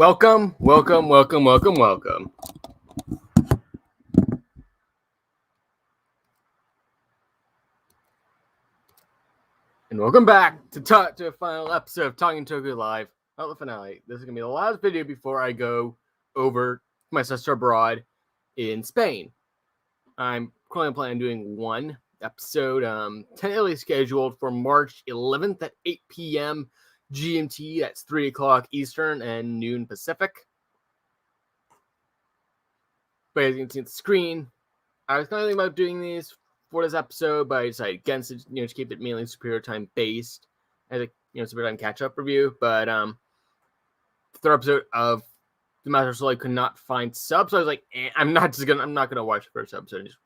Welcome. And welcome back to a final episode of Talking Tokyo Live. Not the finale. This is going to be the last video before I go over my sister abroad in Spain. I'm currently planning on doing one episode, tentatively scheduled for March 11th at 8 p.m. GMT. That's 3 o'clock Eastern and noon Pacific. But as you can see on the screen, I was kind of thinking about doing these for this episode, but I decided against it, to keep it mainly Superior Time based as a, Superior Time catch-up review. But the third episode of The Master Soul I could not find subs, so I was like, I'm not gonna watch the first episode and just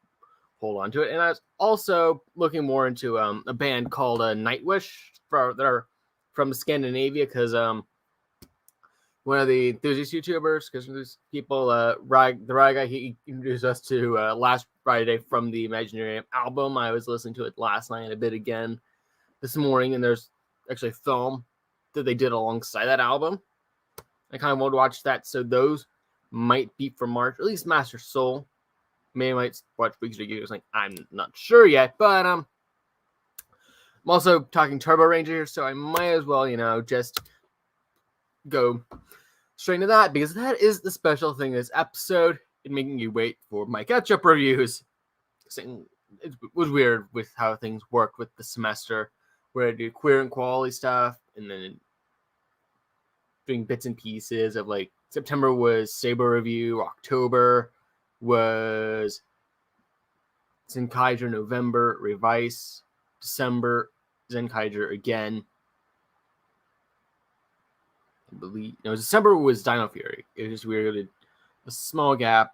hold on to it. And I was also looking more into a band called Nightwish that are from Scandinavia, because one of the enthusiast YouTubers, because these people, the Rye guy, he introduced us to last Friday from the Imaginary album. I was listening to it last night and a bit again this morning, and there's actually a film that they did alongside that album. I kind of want to watch that, so those might be for March, or at least Master Soul. Maybe I might watch weeks reviews. Like, I'm not sure yet, but I'm also talking Turboranger here, so I might as well, just go straight into that, because that is the special thing this episode, in making you wait for my catch-up reviews. It was weird with how things worked with the semester, where I do queer and quality stuff, and then doing bits and pieces of, like, September was Saber review, October was Zenkaiger, November Revice, December Zenkaiger again. I believe December was Dino Fury. It was just weird. A small gap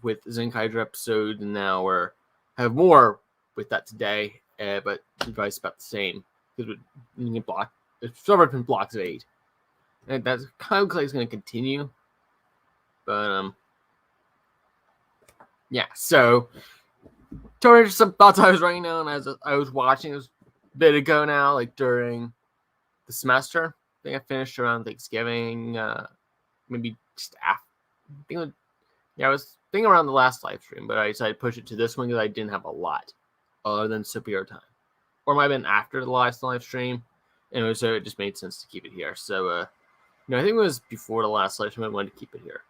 with Zenkaiger episode, and now we're have more with that today. But Revice about the same, because it's sort of been blocks of 8, and that's kind of like it's going to continue. But yeah. So, some thoughts I was writing down as I was watching this a bit ago now, like during the semester. I think I finished around Thanksgiving, maybe just after. I was thinking around the last live stream, but I decided to push it to this one because I didn't have a lot other than Superior Time. Or it might have been after the last live stream, and so it just made sense to keep it here. So, I think it was before the last live stream, I wanted to keep it here.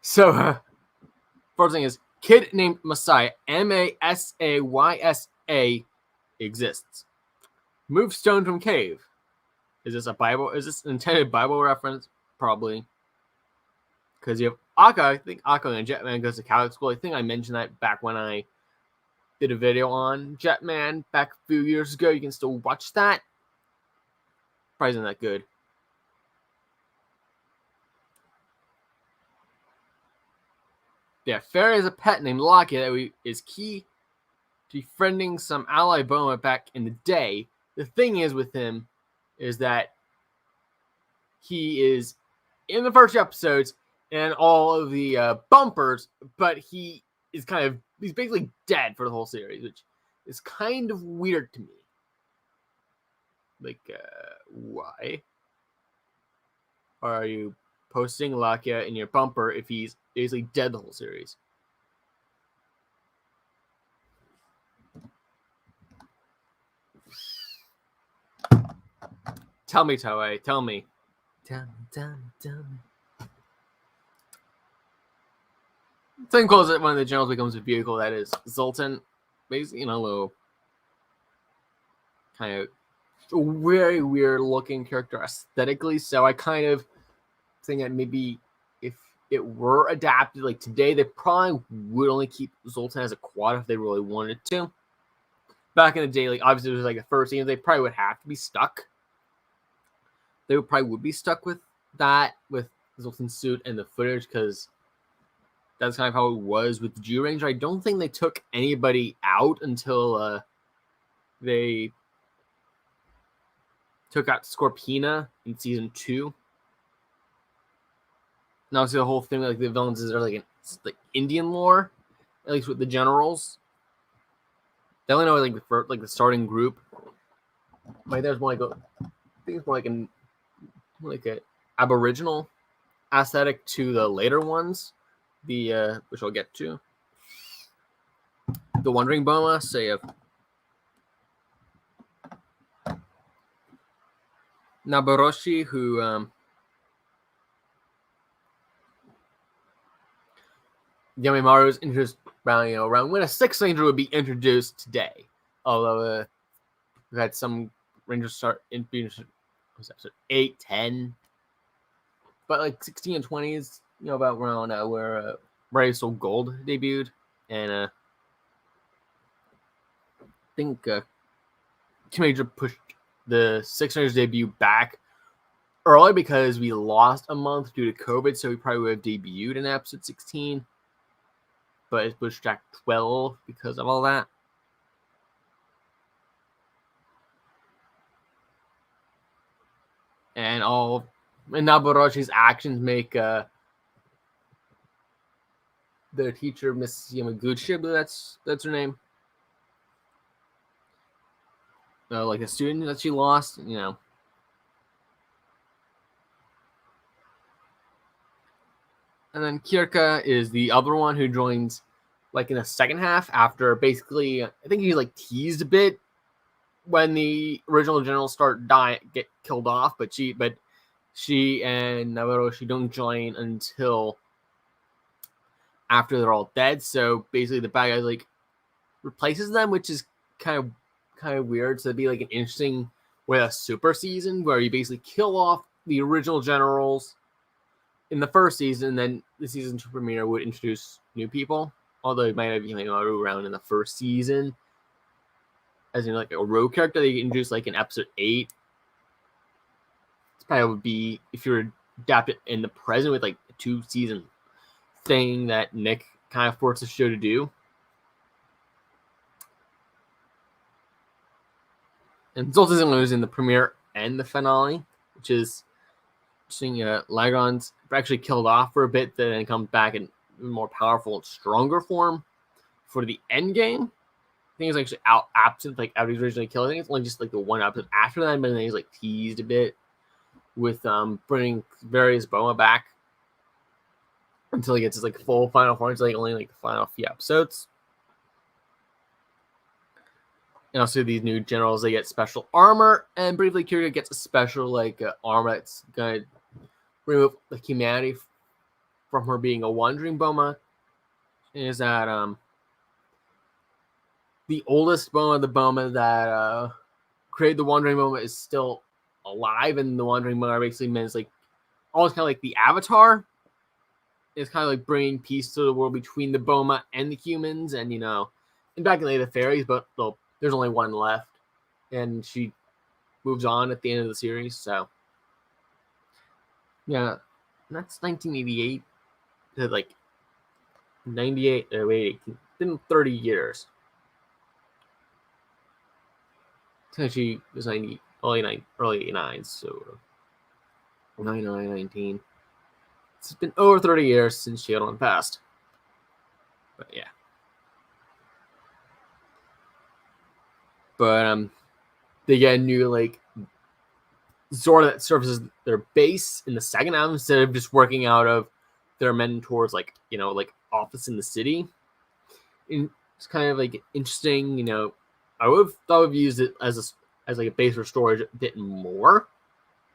So, first thing is, kid named Messiah, Masayysa, exists. Move stone from cave. Is this a Bible? Is this an intended Bible reference? Probably. Because you have Akka. I think Akka and Jetman goes to Catholic school. I think I mentioned that back when I did a video on Jetman back a few years ago. You can still watch that. Probably isn't that good. Yeah, Fairy has a pet named Locky that is key to befriending some ally Boma back in the day. The thing is with him is that he is in the first episodes and all of the bumpers, but he's basically dead for the whole series, which is kind of weird to me. Like, why are you posting Lakia in your bumper if he's basically dead the whole series? Tell me, Toei. Tell me. Tell me. Same calls that one of the generals becomes a vehicle, that is Zoltan. Basically, a little kind of very weird looking character aesthetically. So I kind of think that maybe if it were adapted like today, they probably would only keep Zoltan as a quad if they really wanted to. Back in the day, like obviously it was like the first season, they probably would have to be stuck. They probably would be stuck with that, with Zoltan's suit and the footage, because that's kind of how it was with the G-Ranger. I don't think they took anybody out until they took out Scorpina in season 2. Now, see the whole thing with the villains is like Indian lore, at least with the generals. They only know the starting group. Like there's more I think it's more like a aboriginal aesthetic to the later ones, which I'll get to. The Wandering Boma, say of Naboroshi, who Yamimaru is introduced around when a 6th Ranger would be introduced today. Although we've had some Rangers start in episode 8, 10, but like 16 and 20s, about around where Brave Soul Gold debuted, and I think Major pushed the 6th Ranger's debut back early because we lost a month due to COVID, so we probably would have debuted in episode 16. But it's pushed back 12 because of all that. And Naboroshi's actions make the teacher, Miss Yamaguchi, I believe that's her name. Like a student that she lost, And then Kirka is the other one who joins like in the second half after basically, I think he's like teased a bit when the original generals get killed off, but she and Naboroshi don't join until after they're all dead. So basically the bad guy like replaces them, which is kind of weird. So it'd be like an interesting way a super season where you basically kill off the original generals in the first season, and then the season 2 premiere would introduce new people. Although it might have been around in the first season, as in like a rogue character they introduced like in episode 8. It's probably would be if you were adapted in the present with like a 2-season thing that Nick kind of forced the show to do. And Zoltan is in the premiere and the finale, which is seeing Lagron's actually killed off for a bit, then comes back in more powerful and stronger form for the end game. I think he's actually absent, like after he's originally killed. I think it's only just like the one episode after that, but then he's like teased a bit with bringing various Boma back until he gets his like full final form. It's like only like the final few episodes. And also these new generals, they get special armor, and briefly Kiryu gets a special like armor that's gonna remove like humanity from her being a wandering Boma. Is that the oldest Boma, the Boma that created the wandering Boma, is still alive, and the wandering Boma basically means like almost kind of like the Avatar. It's kind of like bringing peace to the world between the Boma and the humans, and and back in the fairies, but there's only one left, and she moves on at the end of the series. So yeah, that's 1988 to like 98. Wait, it's been 30 years. She was 90, early 89, so 99, 19. It's been over 30 years since she had one passed. But yeah. But they get a new like Zora that serves as their base in the second album instead of just working out of their mentors like like office in the city. And it's kind of like interesting, I would have thought we've used it as like a base for storage a bit more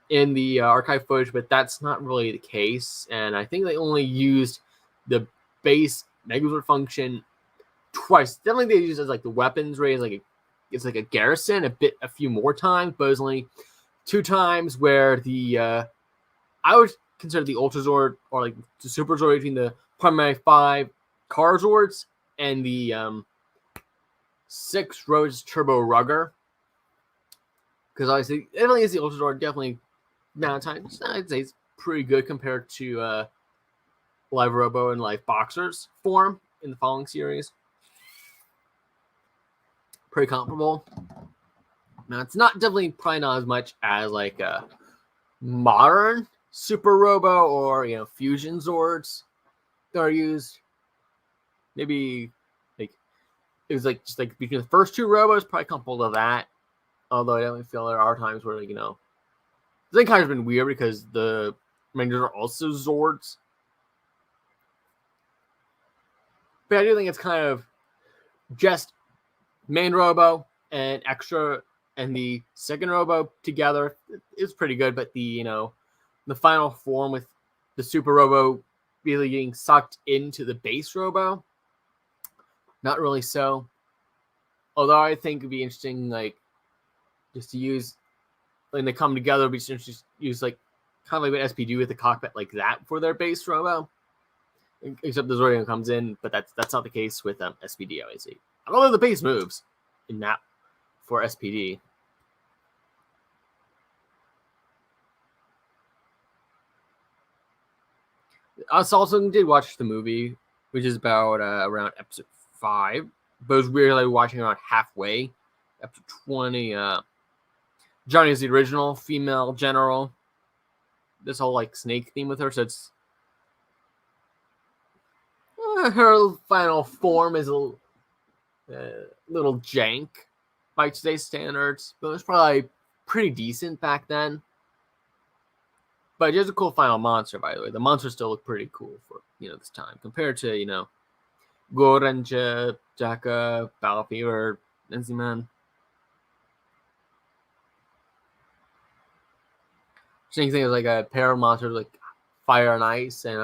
in the archive footage, but that's not really the case. And I think they only used the base Megazord function twice. Definitely they used it as like the weapons raise, like it's like a garrison a few more times, but it was only 2 times where the I would consider the Ultra Zord or like the Super Zord between the primary 5 car Zords and the 6 Rose Turbo Rugger. Because obviously, definitely is the Ultra Zord, definitely amount of time. I'd say it's pretty good compared to Live Robo and Live Boxer's form in the following series. Pretty comparable. Now, it's probably not as much as like a modern Super Robo or Fusion Zords that are used. Maybe like it was like just like between the first 2 Robos, probably comparable to that. Although I definitely feel there are times where the thing kind of been weird because the Rangers are also Zords. But I do think it's kind of just main Robo and extra and the second Robo together is pretty good, but the final form with the Super Robo really getting sucked into the base Robo, not really so. Although I think it'd be interesting, like, just to use when they come together, it'd be interesting to use like kind of like what SP do with the cockpit like that for their base Robo. Except the Zordon comes in, but that's not the case with SPD, obviously. Although the base moves in that for SPD. I also did watch the movie, which is about around episode 5. But it was weird, like watching around halfway. Episode 20. Johnny is the original female general. This whole like snake theme with her, so it's her final form is a little jank by today's standards, but it was probably pretty decent back then. But it's a cool final monster, by the way. The monsters still look pretty cool for this time compared to Goranger, Jaka, Battle Fever, Lindsay Man. Same thing as like a pair of monsters like Fire and Ice, and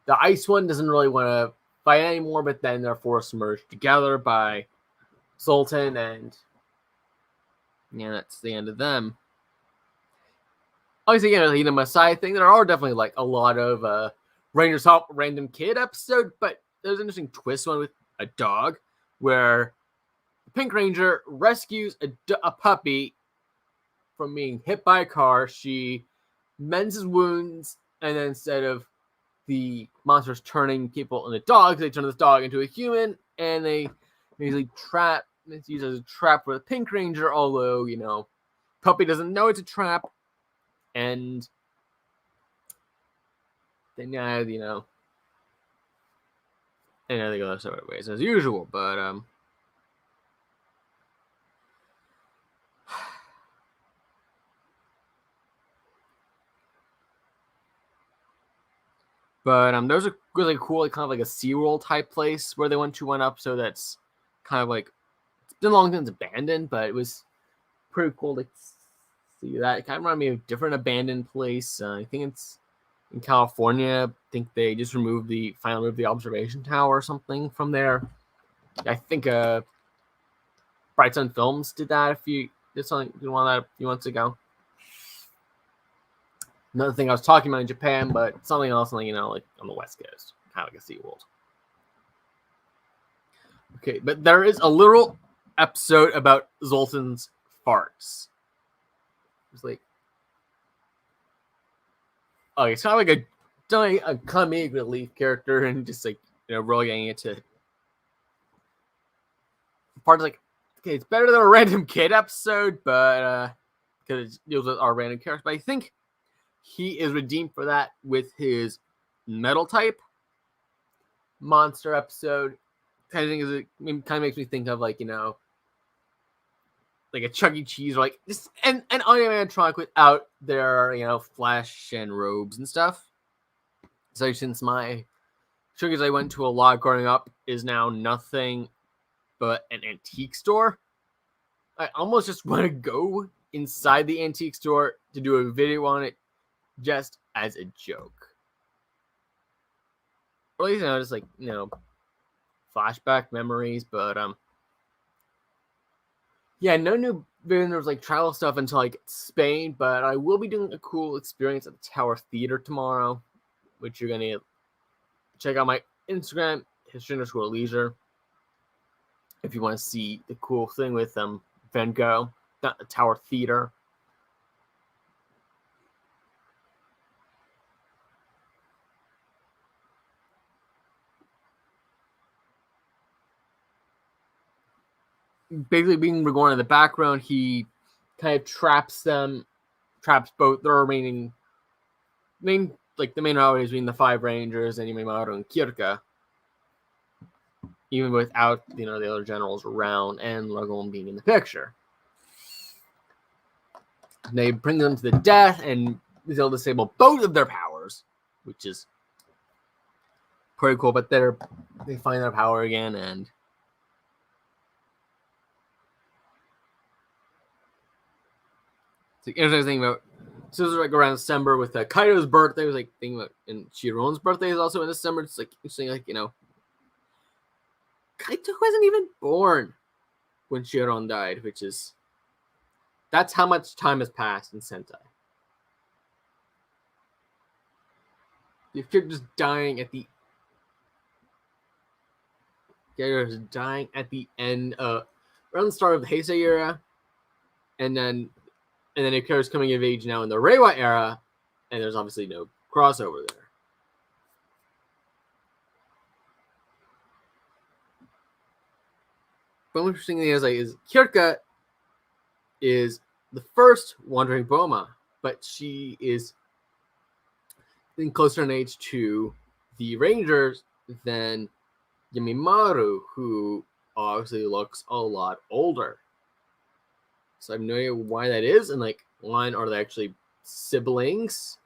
the ice one doesn't really want to fight anymore, but then they're forced to merge together by Sultan, and that's the end of them. Obviously, the Messiah thing, there are definitely like a lot of Rangers Help Random Kid episode, but there's an interesting twist one with a dog where the Pink Ranger rescues a puppy from being hit by a car. She mends his wounds, and then instead of the monsters turning people into dogs, they turn this dog into a human, and they usually it's used as a trap for the Pink Ranger, although, puppy doesn't know it's a trap, and then, they go their separate ways as usual, but, there's a really cool, like, kind of like a SeaWorld type place where they went to one episode that's kind of like, it's been long since abandoned, but it was pretty cool to see that. It kind of reminded me of a different abandoned place. I think it's in California. I think they just removed the observation tower or something from there. I think Bright Sun Films did that a few months ago. Another thing I was talking about in Japan, but something else, like on the West Coast, kind of like a SeaWorld. Okay, but there is a literal episode about Zoltan's farts. It's like, it's kind of like a comic relief character, and just like relegating it to parts like, okay, it's better than a Random Kid episode, but because it deals with our random characters. But I think he is redeemed for that with his metal type monster episode. Kind of makes me think of like like a Chuck E. Cheese, or like just an animatronic without their flesh and robes and stuff. So since my Chucky's I went to a lot growing up is now nothing but an antique store, I almost just want to go inside the antique store to do a video on it, just as a joke. Or at least just like flashback memories, but no new videos like travel stuff until like Spain, but I will be doing a cool experience at the Tower Theater tomorrow, which you're gonna check out my Instagram, history_leisure, if you want to see the cool thing with Van Gogh, not the Tower Theater. Basically, being Rigorn in the background, he kind of traps both the remaining the main rivals being the 5 Rangers and Yamamoto and Kirka, even without the other generals around and Rigorn being in the picture. They bring them to the death, and they'll disable both of their powers, which is pretty cool. But they find their power again, and the interesting thing about so this was like around December with Kaido's birthday. Was like thinking about, and Chiron's birthday is also in December. It's like interesting, like Kaito wasn't even born when Chiron died, which is that's how much time has passed in Sentai. The character's dying at the end around the start of the Heisei era, and then the character's coming of age now in the Reiwa era, and there's obviously no crossover there. But one interesting thing is Kirka is the first Wandering Boma, but she is closer in age to the Rangers than Yamimaru, who obviously looks a lot older. So I have no idea why that is, and like, one, are they actually siblings?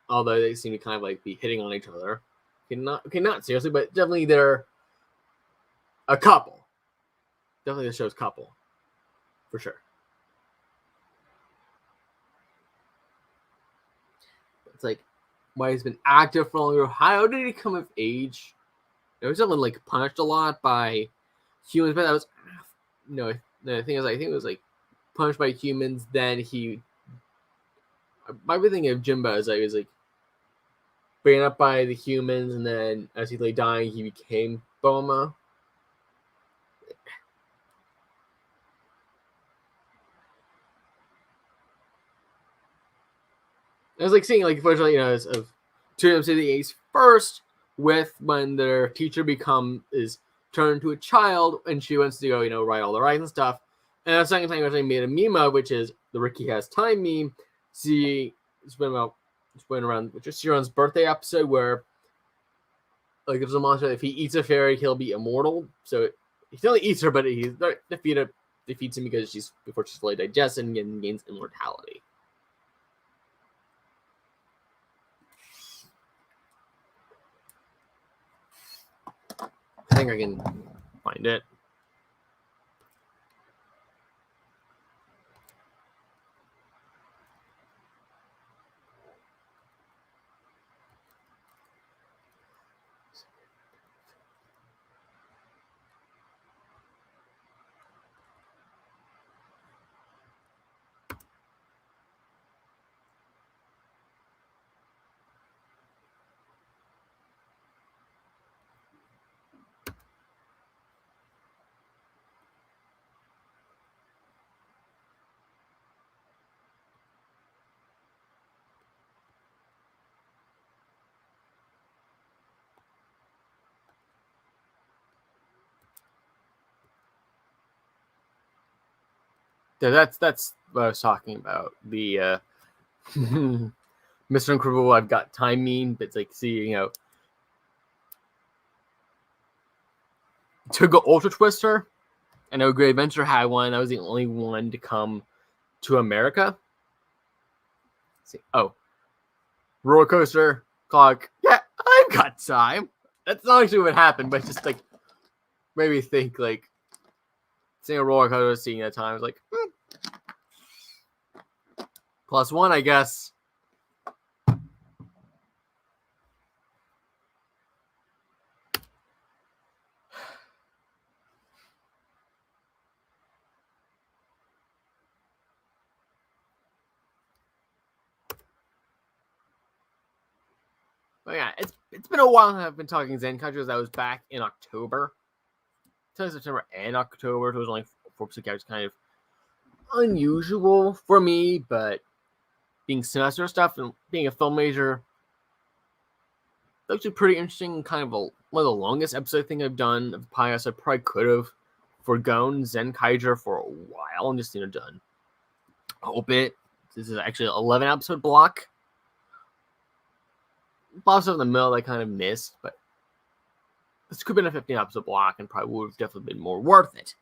Although they seem to kind of like be hitting on each other. Not seriously, but definitely they're a couple. Definitely the show's couple, for sure. It's like, why he's been active for longer. How did he come of age? He was definitely like punished a lot by humans, but that was the thing is, I think it was like punished by humans. Then he, my thinking of Jimba is like, he was like beaten up by the humans, and then as he lay dying, he became Boma. I was like seeing like unfortunately, of two of them say the ace first with when their teacher is turned to a child and she wants to go, write all the rights and stuff. And the second time I made a meme of, which is the Ricky Has Time meme. It's been around which is Shiron's birthday episode where like there's a monster, if he eats a fairy, he'll be immortal. So he only eats her, but he defeats him because before she's fully digested and gains immortality. I think I can find it. Yeah, that's what I was talking about. The Mr. Incredible, I've got time meme, but it's like, see, to go Ultra Twister. I know Great Adventure had one. I was the only one to come to America. Let's see, roller coaster clock. Yeah, I've got time. That's not actually what happened, but just like maybe think like seeing a roller coaster, seeing that time, I was like, +1, I guess. But yeah, it's been a while since I've been talking Zen Country. I was back in October. September and October. So it was only 4 episodes. It was kind of unusual for me, but being semester stuff and being a film major, actually pretty interesting. Kind of one of the longest episode thing I've done of the podcast. I probably could have forgone Zenkaiger for a while and just done hope it. This is actually an 11 episode block. Lots in the middle that I kind of missed, but this could have been a 15 episode block and probably would have definitely been more worth it.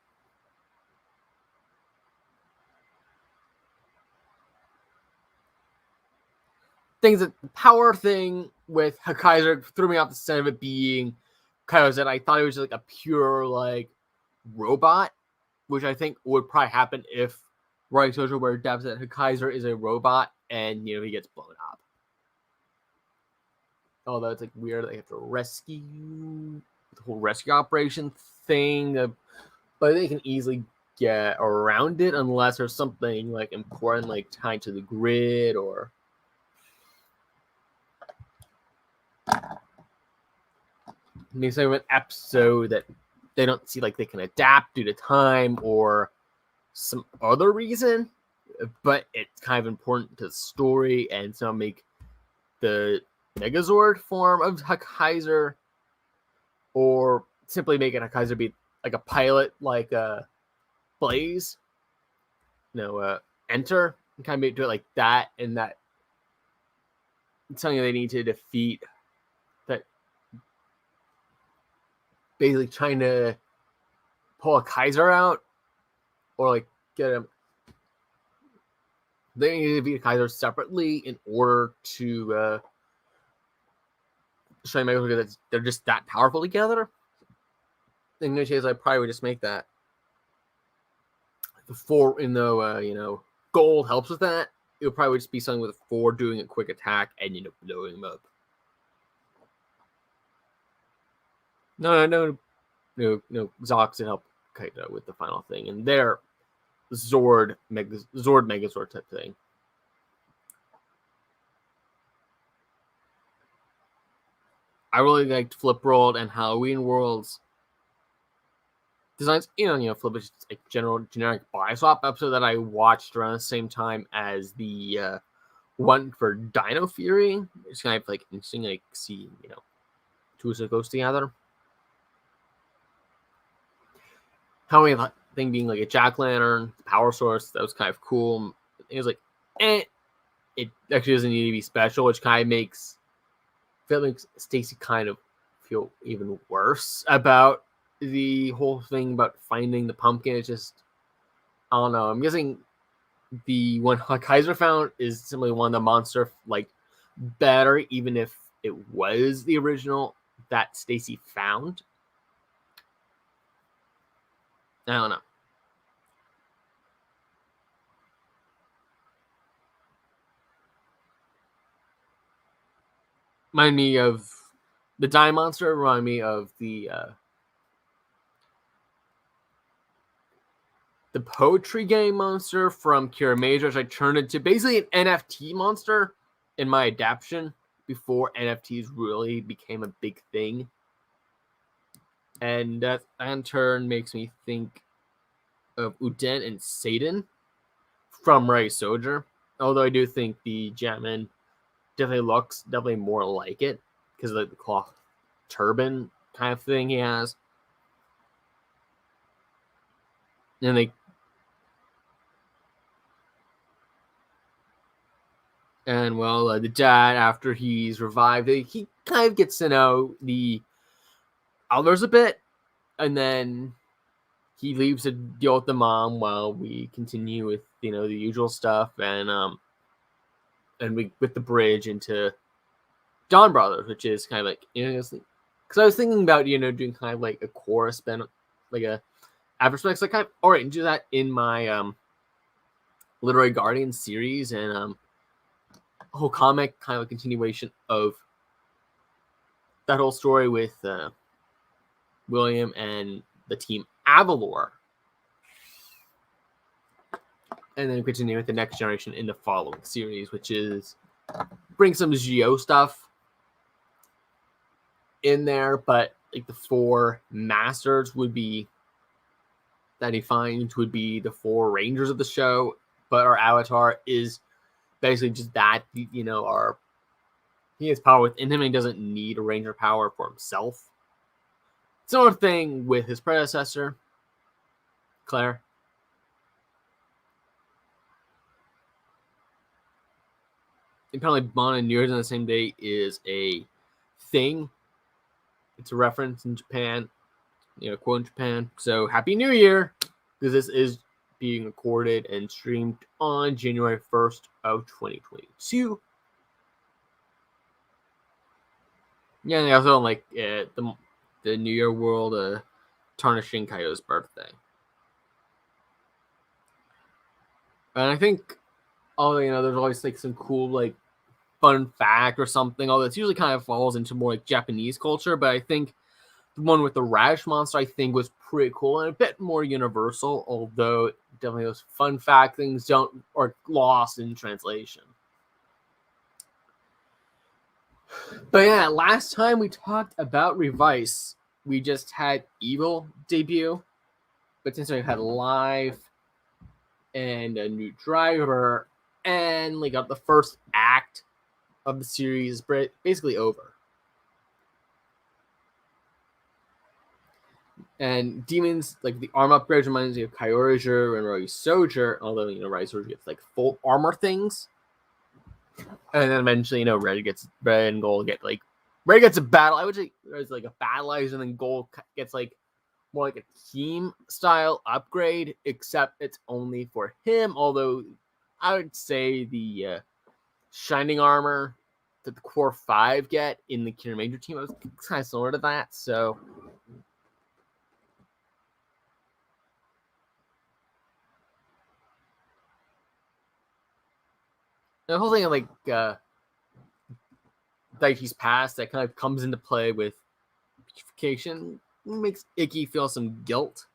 things that the power thing with Kaiser threw me off the scent of it being Kaiser. I thought it was just like a pure like robot, which I think would probably happen if Right Soldier were adapted that Kaiser is a robot and he gets blown up. Although it's like weird, they have to rescue the whole rescue operation thing, but they can easily get around it unless there's something like important, like tied to the grid or maybe some an episode that they don't see like they can adapt due to time or some other reason, but it's kind of important to the story, and so make the Megazord form of Kaiser, or simply make it Kaiser be like a pilot, like Blaze, Enter, and kind of do it like that, and that it's something they need to defeat. That basically trying to pull a Kaiser out, or like get him. They need to defeat Kaiser separately in order to show Megazord that they're just that powerful together. In which case, I probably would just make that the 4, gold helps with that. It would probably just be something with 4 doing a quick attack and blowing them up. No, Zox to help Kaito with the final thing, and their Zord Megazord type thing. I really liked Flip World and Halloween World's designs. Flip is a generic buy swap episode that I watched around the same time as the one for Dino Fury. It's kind of like interesting, like see two of those together. Halloween thing being like a jack-o'-lantern power source, that was kind of cool. It was like, it actually doesn't need to be special, which kind of makes Stacy kind of feel even worse about the whole thing about finding the pumpkin. It's just, I don't know. I'm guessing the one Kaiser found is simply one of the monster like better, even if it was the original that Stacy found. I don't know. Remind me of the Die Monster. Remind me of the poetry game monster from Kira Major, which I turned into basically an NFT monster in my adaptation before NFTs really became a big thing. And that in turn makes me think of Uden and Satan from Ray Soldier. Although I do think the Jammin definitely looks more like it because of the cloth turban kind of thing he has. And the dad, after he's revived, he kind of gets to know the others a bit, and then he leaves to deal with the mom while we continue with the usual stuff, and we with the bridge into Dawn Brothers, which is kind of like because I was thinking about doing kind of like a chorus band, like a aspects, like kind of all right, and do that in my Literary Guardian series, and whole comic kind of a continuation of that whole story with William and the team Avalor, and then continue with the next generation in the following series, which is bring some Geo stuff in there, but like the 4 masters would be that he finds would be the 4 rangers of the show, but our avatar is basically just that, he has power within him and he doesn't need a ranger power for himself. Similar thing with his predecessor, Claire. Apparently, Bon and New Year's on the same day is a thing. It's a reference in Japan, quote in Japan. So Happy New Year, because this is being recorded and streamed on January 1st of 2022. Yeah, and they also don't like the New Year World tarnishing Kaio's birthday. And I think, there's always like some cool like fun fact or something. Although it's usually kind of falls into more like Japanese culture, but I think the one with the radish monster I think was pretty cool and a bit more universal. Although definitely those fun fact things are lost in translation. But yeah, last time we talked about Revice, we just had Evil debut, but since we had Live and a new driver, and we got the first act of the series basically over. And demons, like the arm upgrades, reminds me of Kyorager and Roy Soldier, although, Roy Soldier gets like full armor things. And then eventually, red and gold get like, red gets a battle. I would say there's like a battleizer, and then gold gets like more like a team style upgrade, except it's only for him. Although I would say the shining armor that the core 5 get in the Killer Major team was kind of similar to that. So the whole thing of like Daichi's past that kind of comes into play with purification makes Ikki feel some guilt.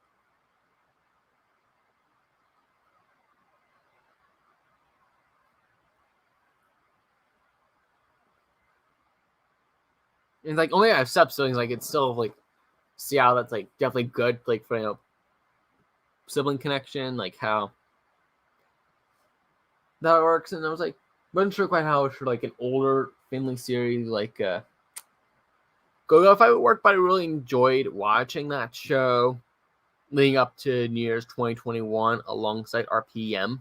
And like only I have siblings, like it's still like see how that's like definitely good, like for sibling connection, like how that works. And I was like, wasn't sure quite how for like an older Finley series like Go if I would work, but I really enjoyed watching that show leading up to New Year's 2021 alongside RPM.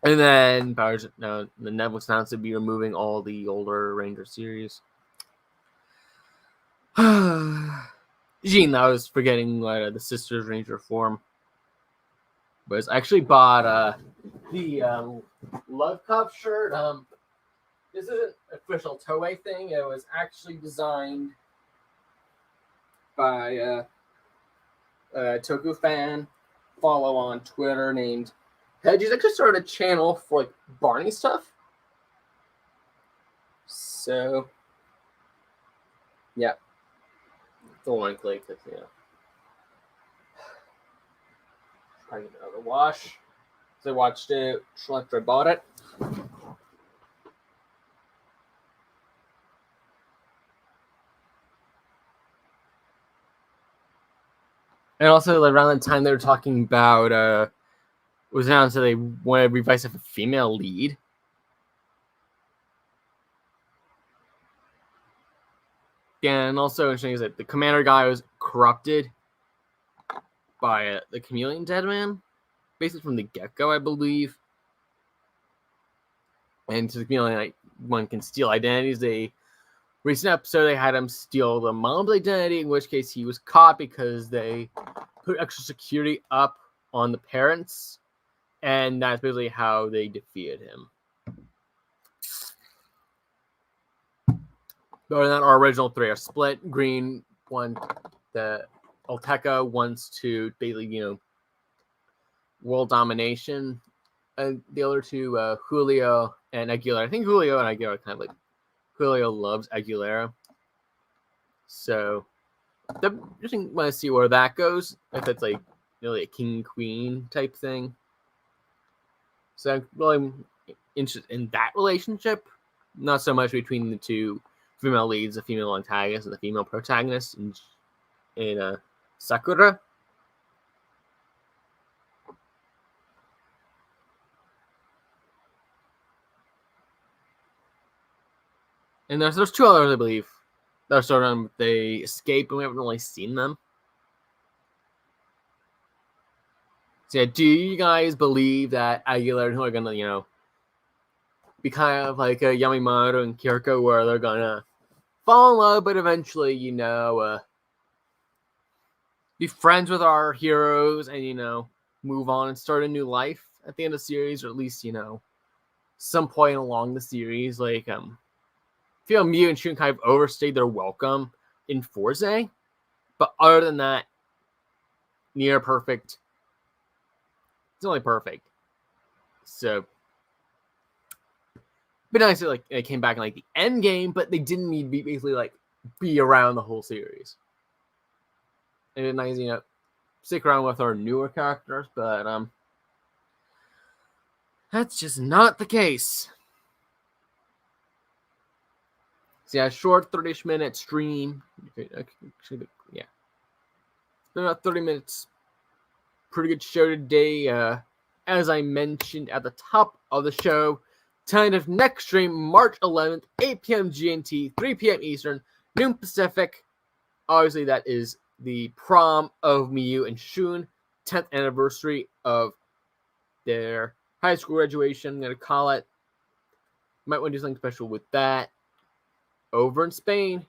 And then the Netflix announced to be removing all the older Ranger series. Gene, I was forgetting the Sisters Ranger form. But I actually bought the Love Cup shirt. This isn't an official Toei thing. It was actually designed by a Toku fan follow on Twitter named Hedges. Actually started a channel for like Barney stuff. So yeah, the one click. I get another wash. So I watched it after I bought it. And also around the time they were talking about it was announced that they wanted to revise a female lead. And also interesting is that the commander guy was corrupted by the Chameleon Deadman, basically from the get-go, I believe. And to the Chameleon, like, one can steal identities. Recent episode, they had him steal the mom's identity, in which case he was caught because they put extra security up on the parents, and that's basically how they defeated him. But other than that, our original 3 are split. Green, the Olteca wants to basically, world domination. And the other 2, Julio and Aguilera. I think Julio and Aguilera are kind of like, Julio loves Aguilera. So, I just want to see where that goes. If it's like, really a king-queen type thing. So I'm really interested in that relationship. Not so much between the 2 female leads, the female antagonist and the female protagonist in Sakura. And there's 2 others, I believe. They're sort of they escape, and we haven't really seen them. So yeah, do you guys believe that Aguilera and who are gonna, be kind of like a Yamamoto and Kiriko, where they're gonna fall in love, but eventually, be friends with our heroes and, move on and start a new life at the end of the series, or at least, some point along the series, like, feel Miyu and Shun kind of overstayed their welcome in Forza. But other than that, near perfect. It's only perfect. So, but nice that like it came back in like the end game, but they didn't need to be basically like be around the whole series. And it's nice, stick around with our newer characters, but that's just not the case. So yeah, short 30-ish minute stream. Yeah. It's been about 30 minutes. Pretty good show today. As I mentioned at the top of the show, time of next stream, March 11th, 8 p.m. GMT, 3 p.m. Eastern, noon Pacific. Obviously, that is the prom of Miyu and Shun, 10th anniversary of their high school graduation. I'm going to call it. Might want to do something special with that. Over in Spain,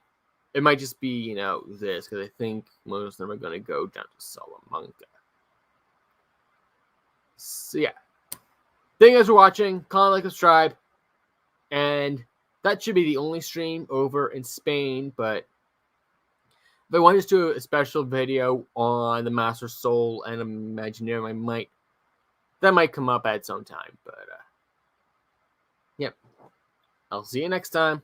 it might just be, this, because I think most of them are going to go down to Salamanca. So, yeah. Thank you guys for watching. Comment, like, subscribe. And that should be the only stream over in Spain, but if I want to do a special video on the Master Soul and Imaginarium, that might come up at some time. But, yep. I'll see you next time.